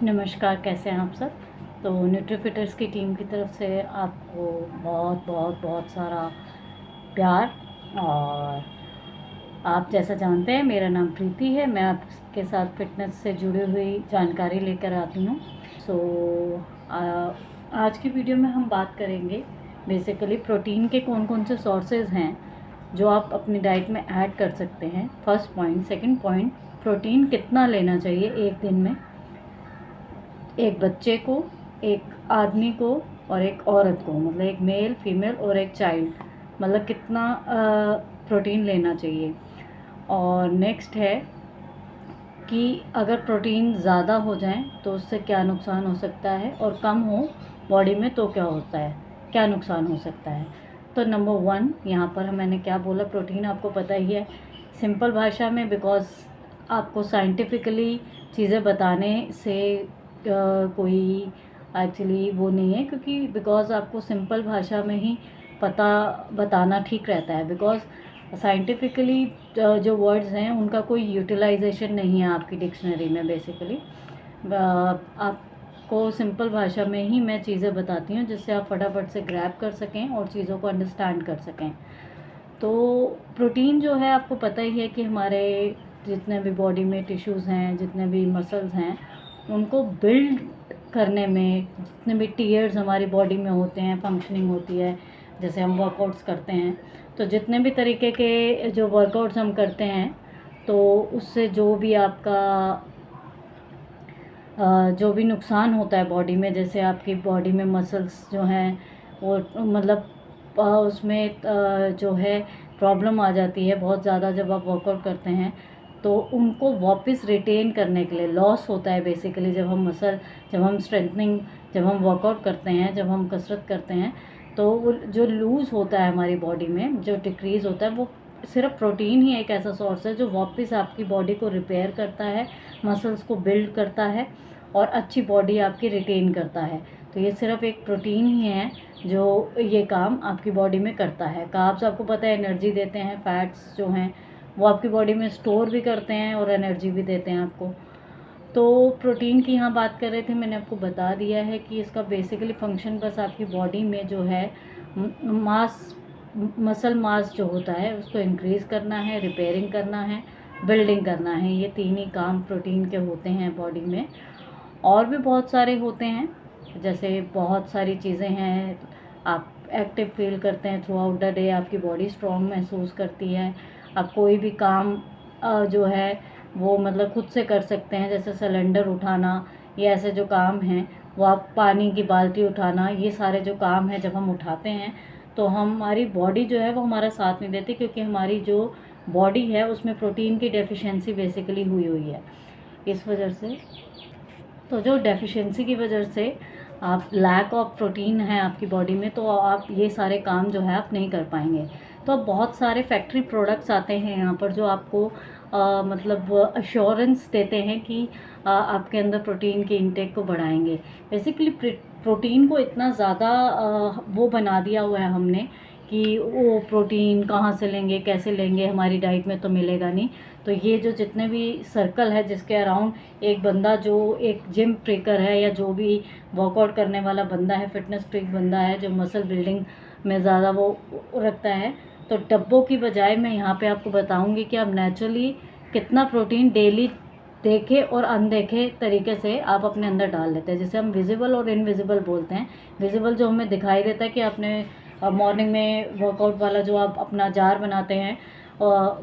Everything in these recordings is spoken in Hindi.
नमस्कार, कैसे हैं आप सब। तो न्यूट्रीफिटर्स की टीम की तरफ से आपको बहुत बहुत बहुत सारा प्यार। और आप जैसा जानते हैं, मेरा नाम प्रीति है। मैं आपके साथ फ़िटनेस से जुड़ी हुई जानकारी लेकर आती हूँ। आज की वीडियो में हम बात करेंगे बेसिकली प्रोटीन के कौन कौन से सोर्सेज हैं जो आप अपनी डाइट में ऐड कर सकते हैं। First point. Second point, protein कितना लेना चाहिए एक दिन में, एक बच्चे को, एक आदमी को और एक औरत को, मतलब एक मेल फीमेल और एक चाइल्ड, मतलब कितना प्रोटीन लेना चाहिए। और नेक्स्ट है कि अगर प्रोटीन ज़्यादा हो जाए तो उससे क्या नुकसान हो सकता है, और कम हो बॉडी में तो क्या होता है, क्या नुकसान हो सकता है। तो नंबर 1 यहाँ पर मैंने क्या बोला, प्रोटीन आपको पता ही है सिंपल भाषा में, बिकॉज़ आपको साइंटिफिकली चीज़ें बताने से कोई एक्चुअली वो नहीं है, क्योंकि बिकॉज़ आपको सिंपल भाषा में ही पता बताना ठीक रहता है। बिकॉज़ साइंटिफिकली जो वर्ड्स हैं उनका कोई यूटिलाइजेशन नहीं है आपकी डिक्शनरी में। बेसिकली आपको सिंपल भाषा में ही मैं चीज़ें बताती हूँ जिससे आप फटाफट से ग्रैब कर सकें और चीज़ों को अंडरस्टैंड कर सकें। तो प्रोटीन जो है आपको पता ही है कि हमारे जितने भी बॉडी में टिश्यूज़ हैं, जितने भी मसल्स हैं, उनको बिल्ड करने में, जितने भी टीयर्स हमारी बॉडी में होते हैं, फंक्शनिंग होती है, जैसे हम वर्कआउट्स करते हैं, तो जितने भी तरीके के जो वर्कआउट्स हम करते हैं, तो उससे जो भी आपका जो भी नुकसान होता है बॉडी में, जैसे आपकी बॉडी में मसल्स जो हैं वो मतलब उसमें जो है प्रॉब्लम आ जाती है बहुत ज़्यादा जब आप वर्कआउट करते हैं, तो उनको वापस रिटेन करने के लिए लॉस होता है बेसिकली। जब हम स्ट्रेंथनिंग, जब हम वर्कआउट करते हैं, जब हम कसरत करते हैं, तो वो जो लूज़ होता है हमारी बॉडी में, जो डिक्रीज़ होता है, वो सिर्फ प्रोटीन ही एक ऐसा सोर्स है जो वापस आपकी बॉडी को रिपेयर करता है, मसल्स को बिल्ड करता है और अच्छी बॉडी आपकी रिटेन करता है। तो ये सिर्फ एक प्रोटीन ही है जो ये काम आपकी बॉडी में करता है। कार्ब्स आपको पता है एनर्जी देते हैं, फैट्स जो हैं वो आपकी बॉडी में स्टोर भी करते हैं और एनर्जी भी देते हैं आपको। तो प्रोटीन की यहाँ बात कर रहे थे, मैंने आपको बता दिया है कि इसका बेसिकली फंक्शन बस आपकी बॉडी में जो है मास, मसल मास जो होता है उसको इंक्रीज़ करना है, रिपेयरिंग करना है, बिल्डिंग करना है। ये तीन ही काम प्रोटीन के होते हैं बॉडी में। और भी बहुत सारे होते हैं, जैसे बहुत सारी चीज़ें हैं। आप एक्टिव फील करते हैं थ्रू आउट द डे, आपकी बॉडी स्ट्रॉन्ग महसूस करती है, आप कोई भी काम जो है वो मतलब खुद से कर सकते हैं, जैसे सिलेंडर उठाना, ये ऐसे जो काम हैं, वो आप पानी की बाल्टी उठाना, ये सारे जो काम हैं जब हम उठाते हैं तो हमारी बॉडी जो है वो हमारा साथ नहीं देती, क्योंकि हमारी जो बॉडी है उसमें प्रोटीन की डेफिशिएंसी बेसिकली हुई हुई है। इस वजह से, तो जो डेफिशिएंसी की वजह से आप लैक ऑफ प्रोटीन है आपकी बॉडी में, तो आप ये सारे काम जो है आप नहीं कर पाएंगे। तो अब बहुत सारे फैक्ट्री प्रोडक्ट्स आते हैं यहाँ पर जो आपको मतलब अश्योरेंस देते हैं कि आपके अंदर प्रोटीन के इंटेक को बढ़ाएंगे। बेसिकली प्रोटीन को इतना ज़्यादा वो बना दिया हुआ है हमने कि वो प्रोटीन कहाँ से लेंगे, कैसे लेंगे, हमारी डाइट में तो मिलेगा नहीं। तो ये जो जितने भी सर्कल है जिसके अराउंड एक बंदा जो एक जिम फ्रीकर है या जो भी वर्कआउट करने वाला बंदा है, फिटनेस फ्रीक बंदा है जो मसल बिल्डिंग में ज़्यादा वो रखता है, तो डब्बों की बजाय मैं यहाँ पे आपको बताऊँगी कि आप नेचुरली कितना प्रोटीन डेली देखे और अनदेखे तरीके से आप अपने अंदर डाल लेते हैं। जैसे हम विजिबल और इनविजिबल बोलते हैं। विजिबल जो हमें दिखाई देता है कि आपने मॉर्निंग में वर्कआउट वाला जो आप अपना जार बनाते हैं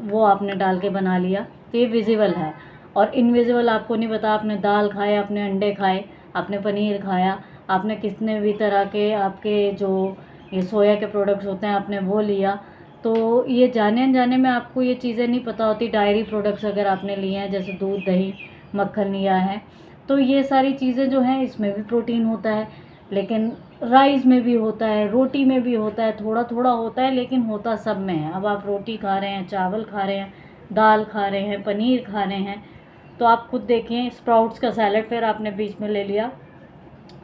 वो आपने डाल के बना लिया, तो ये विजिबल है। और इनविजिबल आपको नहीं पता, आपने दाल खाए, आपने अंडे खाए, आपने पनीर खाया, आपने कितने भी तरह के आपके जो ये सोया के प्रोडक्ट्स होते हैं आपने वो लिया, तो ये जाने अनजाने में आपको ये चीज़ें नहीं पता होती। डायरी प्रोडक्ट्स अगर आपने लिए हैं, जैसे दूध, दही, मक्खन लिया है, तो ये सारी चीज़ें जो हैं इसमें भी प्रोटीन होता है। लेकिन राइस में भी होता है, रोटी में भी होता है, थोड़ा थोड़ा होता है, लेकिन होता सब में है। अब आप रोटी खा रहे हैं, चावल खा रहे हैं, दाल खा रहे हैं, पनीर खा रहे हैं, तो आप खुद देखें, स्प्राउट्स का सैलेड फिर आपने बीच में ले लिया,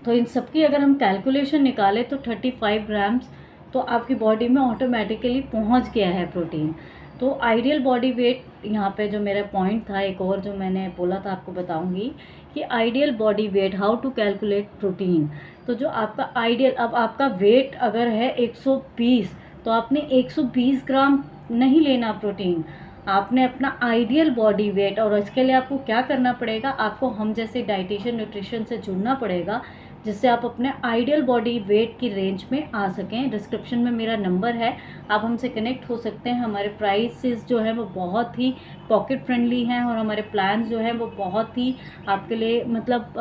तो इन सब की अगर हम कैलकुलेशन निकालें तो 35 ग्राम्स तो आपकी बॉडी में ऑटोमेटिकली पहुंच गया है प्रोटीन। तो आइडियल बॉडी वेट, यहाँ पे जो मेरा पॉइंट था एक और जो मैंने बोला था आपको बताऊंगी कि ideal body weight, how to calculate protein. तो जो आपका आइडियल, अब आपका वेट अगर है 120, तो आपने 120 ग्राम नहीं लेना प्रोटीन, आपने अपना आइडियल बॉडी वेट। और इसके लिए आपको क्या करना पड़ेगा, आपको हम जैसे डाइटिशियन न्यूट्रिशन से जुड़ना पड़ेगा, जिससे आप अपने आइडियल बॉडी वेट की रेंज में आ सकें। डिस्क्रिप्शन में मेरा नंबर है, आप हमसे कनेक्ट हो सकते हैं। हमारे प्राइसेस जो है वो बहुत ही पॉकेट फ्रेंडली हैं, और हमारे प्लान्स जो है वो बहुत ही आपके लिए मतलब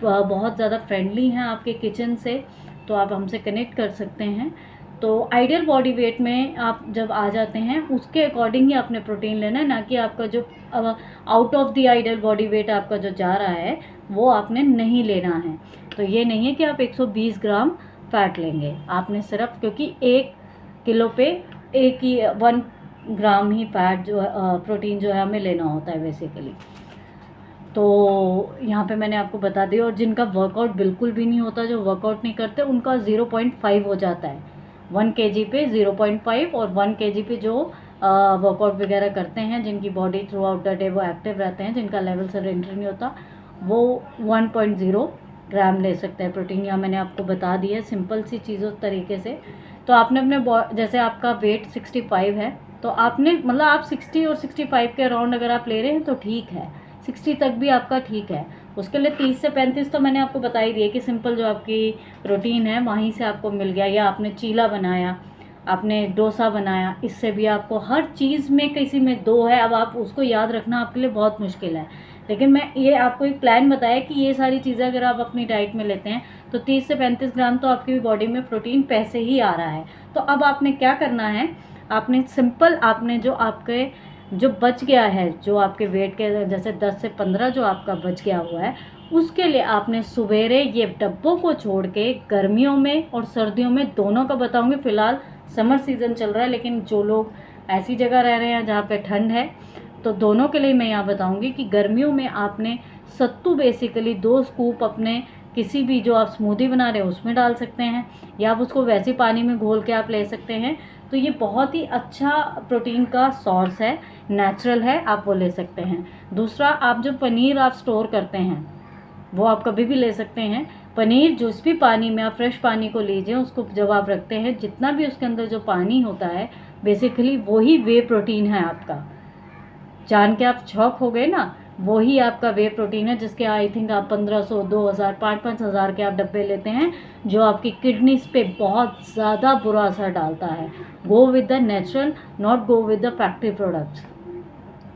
बहुत ज़्यादा फ्रेंडली हैं आपके किचन से। तो आप हमसे कनेक्ट कर सकते हैं। तो आइडियल बॉडी वेट में आप जब आ जाते हैं, उसके अकॉर्डिंग ही आपने प्रोटीन लेना है, ना कि आपका जो out of the ideal body wait आपका जो जा रहा है वो आपने नहीं लेना है। तो ये नहीं है कि आप 120 ग्राम फैट लेंगे, आपने सिर्फ, क्योंकि 1 किलो पे 1 ग्राम ही फैट जो प्रोटीन जो है हमें लेना होता है बेसिकली। तो यहाँ पे मैंने आपको बता दिया। और जिनका वर्कआउट बिल्कुल भी नहीं होता, जो वर्कआउट नहीं करते, उनका 0.5 हो जाता है 1 kg पे 0.5, और 1 kg पे जो वर्कआउट वगैरह करते हैं, जिनकी body through out the day वो एक्टिव रहते हैं, जिनका लेवल सरेंडर नहीं होता, वो 1.0 ग्राम ले सकते हैं प्रोटीन। यहाँ मैंने आपको बता दिया है सिंपल सी चीज़ों तरीके से। तो आपने अपने जैसे आपका वेट 65 है, तो आपने मतलब आप 60 और 65 के अराउंड अगर आप ले रहे हैं तो ठीक है, 60 तक भी आपका ठीक है। उसके लिए 30 से 35 तो मैंने आपको बता ही दिया कि सिंपल जो आपकी रूटीन है वहीं से आपको मिल गया, या आपने चीला बनाया, आपने डोसा बनाया, इससे भी आपको हर चीज़ में किसी में 2 है, अब आप उसको याद रखना आपके लिए बहुत मुश्किल है। लेकिन मैं ये आपको एक प्लान बताया कि ये सारी चीज़ें अगर आप अपनी डाइट में लेते हैं तो 30 से 35 ग्राम तो आपकी बॉडी में प्रोटीन पैसे ही आ रहा है। तो अब आपने क्या करना है, आपने सिंपल, आपने जो आपके जो बच गया है, जो आपके वेट के जैसे 10 से 15 जो आपका बच गया हुआ है, उसके लिए आपने सवेरे ये डब्बों को छोड़ के, गर्मियों में और सर्दियों में दोनों का बताऊंगी। फ़िलहाल समर सीज़न चल रहा है, लेकिन जो लोग ऐसी जगह रह रहे हैं जहाँ पे ठंड है, तो दोनों के लिए मैं यहाँ बताऊंगी कि गर्मियों में आपने सत्तू बेसिकली 2 स्कूप अपने किसी भी जो आप स्मूदी बना रहे हो उसमें डाल सकते हैं, या आप उसको वैसे पानी में घोल के आप ले सकते हैं। तो ये बहुत ही अच्छा प्रोटीन का सोर्स है, नेचुरल है, आप वो ले सकते हैं। दूसरा, आप जो पनीर आप स्टोर करते हैं वो आप कभी भी ले सकते हैं। पनीर जिस भी पानी में, आप फ्रेश पानी को लीजिए, उसको जब आप रखते हैं, जितना भी उसके अंदर जो पानी होता है बेसिकली वही वे प्रोटीन है आपका। जान के आप शॉक हो गए ना, वही आपका वे प्रोटीन है, जिसके आई थिंक आप 1500, 2000, 5-5 हज़ार के आप डब्बे लेते हैं, जो आपकी किडनीज पे बहुत ज़्यादा बुरा असर डालता है। Go with the natural, not go with the factory products.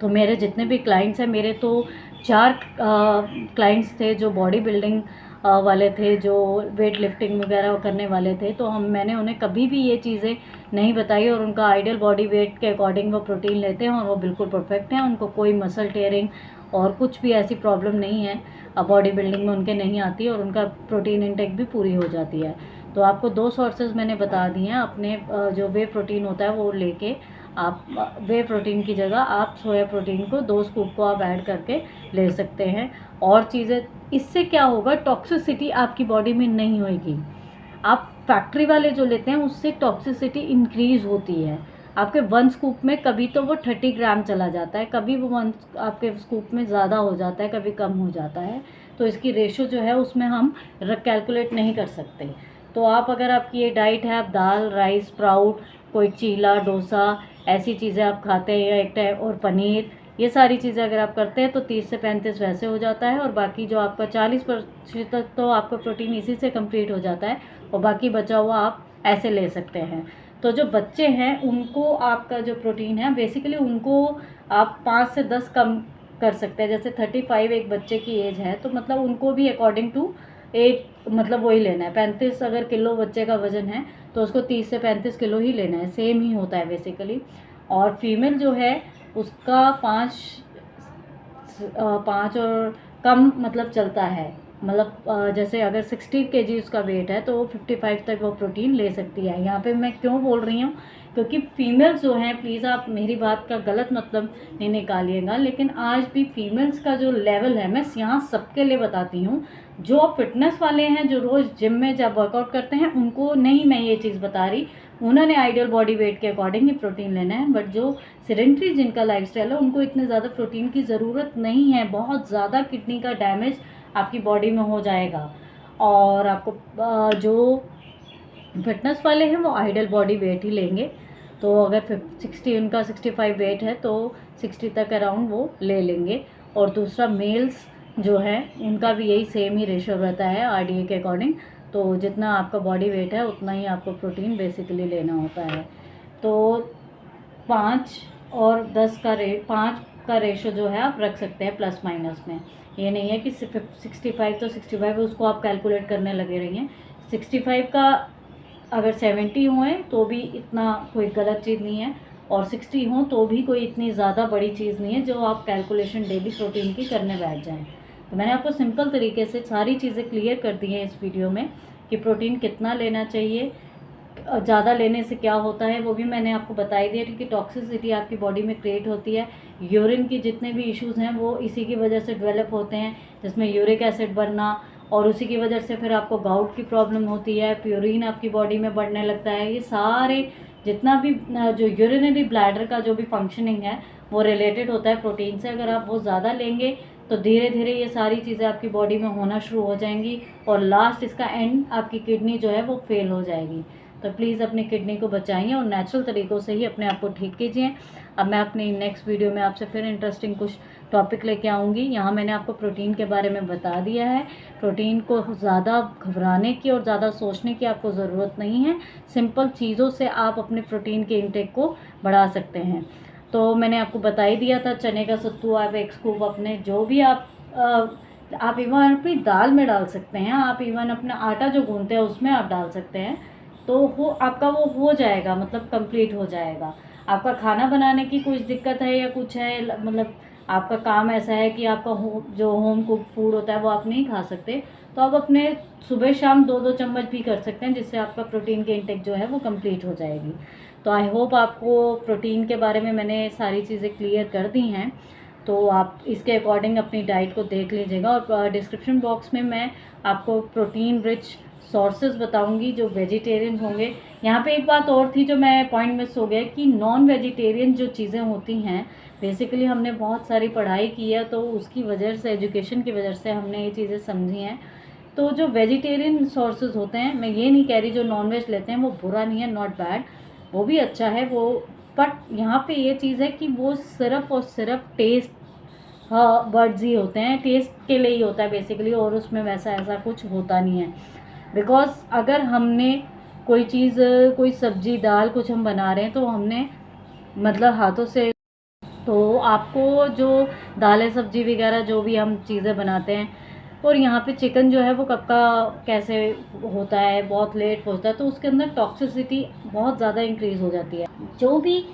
तो मेरे जितने भी क्लाइंट्स हैं, मेरे तो 4 क्लाइंट्स थे जो बॉडी बिल्डिंग वाले थे, जो वेट लिफ्टिंग वगैरह करने वाले थे। तो मैंने उन्हें कभी भी ये चीज़ें नहीं बताई, और उनका आइडियल बॉडी वेट के अकॉर्डिंग वो प्रोटीन लेते हैं, और वो बिल्कुल परफेक्ट हैं। उनको कोई मसल टेयरिंग और कुछ भी ऐसी प्रॉब्लम नहीं है, बॉडी बिल्डिंग में उनके नहीं आती, और उनका प्रोटीन इंटेक भी पूरी हो जाती है। तो आपको 2 सोर्सेज मैंने बता दिए हैं। अपने जो वे प्रोटीन होता है वो लेके आप वे प्रोटीन की जगह आप सोया प्रोटीन को 2 स्कूप को आप ऐड करके ले सकते हैं। और चीज़ें, इससे क्या होगा, टॉक्सिसिटी आपकी बॉडी में नहीं होगी। आप फैक्ट्री वाले जो लेते हैं उससे टॉक्सिसिटी इंक्रीज़ होती है। आपके 1 स्कूप में कभी तो वो 30 ग्राम चला जाता है, कभी वो 1 आपके स्कूप में ज़्यादा हो जाता है, कभी कम हो जाता है। तो इसकी रेशो जो है उसमें हम कैलकुलेट नहीं कर सकते। तो आप, अगर आपकी ये डाइट है, आप दाल, राइस, स्प्राउट, कोई चीला, डोसा, ऐसी चीज़ें आप खाते हैं, या एक टाइम, और पनीर, ये सारी चीज़ें अगर आप करते हैं तो 30 से 35 वैसे हो जाता है, और बाकी जो आपका 40% तो आपका प्रोटीन इसी से कंप्लीट हो जाता है, और बाकी बचा हुआ आप ऐसे ले सकते हैं। तो जो बच्चे हैं उनको आपका जो प्रोटीन है बेसिकली उनको आप 5 से 10 कम कर सकते हैं। जैसे 35 एक बच्चे की एज है, तो मतलब उनको भी अकॉर्डिंग टू एक मतलब वही लेना है। 35 अगर किलो बच्चे का वज़न है तो उसको 30 से 35 किलो ही लेना है, सेम ही होता है बेसिकली। और फीमेल जो है उसका 5 और कम मतलब चलता है, मतलब जैसे अगर 60 kg उसका वेट है तो 55 तक वो प्रोटीन ले सकती है। यहाँ पे मैं क्यों बोल रही हूँ, क्योंकि फीमेल्स जो हैं, प्लीज़ आप मेरी बात का गलत मतलब नहीं निकालिएगा, लेकिन आज भी फीमेल्स का जो लेवल है, मैं यहाँ सबके लिए बताती हूँ। जो फिटनेस वाले हैं, जो रोज़ जिम में जब वर्कआउट करते हैं, उनको नहीं मैं ये चीज़ बता रही, उन्होंने आइडियल बॉडी वेट के अकॉर्डिंग ही प्रोटीन लेना है। बट जो सेडेंट्री जिनका लाइफस्टाइल है उनको इतने ज़्यादा प्रोटीन की ज़रूरत नहीं है। बहुत ज़्यादा किडनी का डैमेज आपकी बॉडी में हो जाएगा। और आपको जो फिटनेस वाले हैं वो आइडियल बॉडी वेट ही लेंगे। तो अगर 60 उनका 65 वेट है तो 60 तक अराउंड वो ले लेंगे। और दूसरा मेल्स जो है उनका भी यही सेम ही रेशियो रहता है आरडीए के अकॉर्डिंग। तो जितना आपका बॉडी वेट है उतना ही आपको प्रोटीन बेसिकली लेना होता है। तो 5 और 10 का 5 का रेशो जो है आप रख सकते हैं प्लस माइनस में। ये नहीं है कि 65 तो 65 उसको आप कैलकुलेट करने लगे रहिए। 65 का अगर 70 हुए तो भी इतना कोई गलत चीज़ नहीं है, और 60 हों तो भी कोई इतनी ज़्यादा बड़ी चीज़ नहीं है जो आप कैलकुलेशन डेली प्रोटीन की करने बैठ जाएं। तो मैंने आपको सिंपल तरीके से सारी चीज़ें क्लियर कर दी हैं इस वीडियो में कि प्रोटीन कितना लेना चाहिए, ज़्यादा लेने से क्या होता है वो भी मैंने आपको बताई दिया। क्योंकि टॉक्सिसिटी आपकी बॉडी में क्रिएट होती है। यूरिन की जितने भी इश्यूज़ हैं वो इसी की वजह से डेवलप होते हैं, जिसमें यूरिक एसिड बनना, और उसी की वजह से फिर आपको गाउट की प्रॉब्लम होती है, प्यूरिन आपकी बॉडी में बढ़ने लगता है। ये सारे जितना भी जो यूरिनरी ब्लैडर का जो भी फंक्शनिंग है वो रिलेटेड होता है प्रोटीन से। अगर आप वो ज़्यादा लेंगे तो धीरे धीरे ये सारी चीज़ें आपकी बॉडी में होना शुरू हो जाएंगी, और लास्ट इसका एंड आपकी किडनी जो है वो फेल हो जाएगी। तो प्लीज़ अपनी किडनी को बचाइए और नेचुरल तरीक़ों से ही अपने आप को ठीक कीजिए। अब मैं अपनी नेक्स्ट वीडियो में आपसे फिर इंटरेस्टिंग कुछ टॉपिक लेके आऊँगी। यहाँ मैंने आपको प्रोटीन के बारे में बता दिया है। प्रोटीन को ज़्यादा घबराने की और ज़्यादा सोचने की आपको ज़रूरत नहीं है। सिंपल चीज़ों से आप अपने प्रोटीन के इंटेक को बढ़ा सकते हैं। तो मैंने आपको बता ही दिया था, चने का सत्तू आप 1 स्कूप अपने जो भी आप इवन अपनी दाल में डाल सकते हैं, आप इवन अपना आटा जो गूंथते हैं उसमें आप डाल सकते हैं। तो वो आपका वो हो जाएगा, मतलब कंप्लीट हो जाएगा। आपका खाना बनाने की कुछ दिक्कत है या कुछ है, मतलब आपका काम ऐसा है कि आपका जो होम कुक फूड होता है वो आप नहीं खा सकते, तो आप अपने सुबह शाम 2-2 चम्मच भी कर सकते हैं, जिससे आपका प्रोटीन के इंटेक जो है वो कंप्लीट हो जाएगी। तो आई होप आपको प्रोटीन के बारे में मैंने सारी चीज़ें क्लियर कर दी हैं। तो आप इसके अकॉर्डिंग अपनी डाइट को देख लीजिएगा। और डिस्क्रिप्शन बॉक्स में मैं आपको प्रोटीन रिच सोर्सेज बताऊंगी जो वेजिटेरियन होंगे। यहाँ पे एक बात और थी जो मैं पॉइंट मिस हो गया कि नॉन वेजिटेरियन जो चीज़ें होती हैं, बेसिकली हमने बहुत सारी पढ़ाई की है तो उसकी वजह से, एजुकेशन की वजह से हमने ये चीज़ें समझी हैं। तो जो वेजिटेरियन सोर्सेज होते हैं, मैं ये नहीं कह रही जो नॉन वेज लेते हैं वो बुरा नहीं है, नॉट बैड, वो भी अच्छा है वो। बट यहाँ पे ये चीज़ है कि वो सिर्फ और सिर्फ टेस्ट वर्ड्स ही होते हैं, टेस्ट के लिए ही होता है बेसिकली, और उसमें वैसा ऐसा कुछ होता नहीं है। बिकॉज अगर हमने कोई चीज़, कोई सब्जी दाल कुछ हम बना रहे हैं तो हमने मतलब हाथों से, तो आपको जो दालें सब्जी वगैरह जो भी हम चीज़ें बनाते हैं, और यहाँ पे चिकन जो है वो कब का कैसे होता है, बहुत लेट पहुँचता है, तो उसके अंदर टॉक्सिसिटी बहुत ज़्यादा इंक्रीज़ हो जाती है। जो भी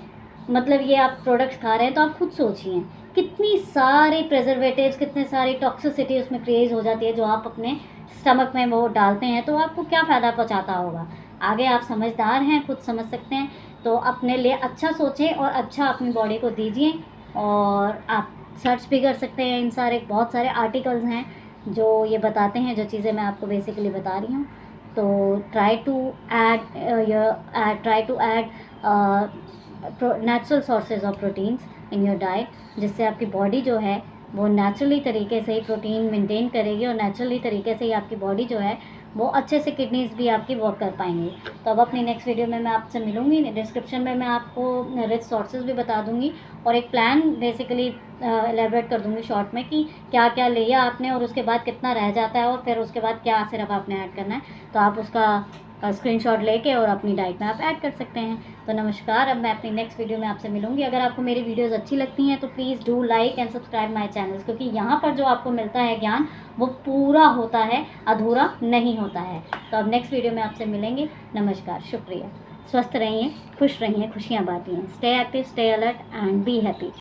मतलब ये आप प्रोडक्ट्स खा रहे हैं तो आप खुद सोचिए कितनी सारे प्रेजर्वेटिव्स, कितने सारी टॉक्सिसिटी उसमें क्रिएट हो जाती है जो आप अपने स्टमक में वो डालते हैं, तो आपको क्या फ़ायदा पहुंचाता होगा। आगे आप समझदार हैं, खुद समझ सकते हैं, तो अपने लिए अच्छा सोचें और अच्छा अपनी बॉडी को दीजिए। और आप सर्च भी कर सकते हैं, इन सारे बहुत सारे आर्टिकल्स हैं जो ये बताते हैं जो चीज़ें मैं आपको बेसिकली बता रही हूँ। तो try to add natural sources of proteins in your diet, जिससे आपकी बॉडी जो है वो नेचुरली तरीके से ही प्रोटीन मेंटेन करेगी, और नेचुरली तरीके से ही आपकी बॉडी जो है वो अच्छे से किडनीज भी आपकी वर्क कर पाएंगी। तो अब अपनी नेक्स्ट वीडियो में मैं आपसे मिलूँगी। डिस्क्रिप्शन में मैं आपको रिच सोर्सेज भी बता दूँगी और एक प्लान बेसिकली एलेबरेट कर दूँगी शॉर्ट में कि क्या क्या लिया आपने और उसके बाद कितना रह जाता है, और फिर उसके बाद क्या सिर्फ आपने ऐड करना है। तो आप उसका स्क्रीनशॉट लेके और अपनी डाइट में आप ऐड कर सकते हैं। तो नमस्कार, अब मैं अपनी नेक्स्ट वीडियो में आपसे मिलूंगी। अगर आपको मेरी वीडियोस अच्छी लगती हैं तो please do like and subscribe my channels, क्योंकि यहाँ पर जो आपको मिलता है ज्ञान वो पूरा होता है, अधूरा नहीं होता है। तो अब नेक्स्ट वीडियो में आपसे मिलेंगे। नमस्कार, शुक्रिया। स्वस्थ रहिए, खुश रहिए, खुशियाँ बांटिए। Stay active, stay alert and be happy.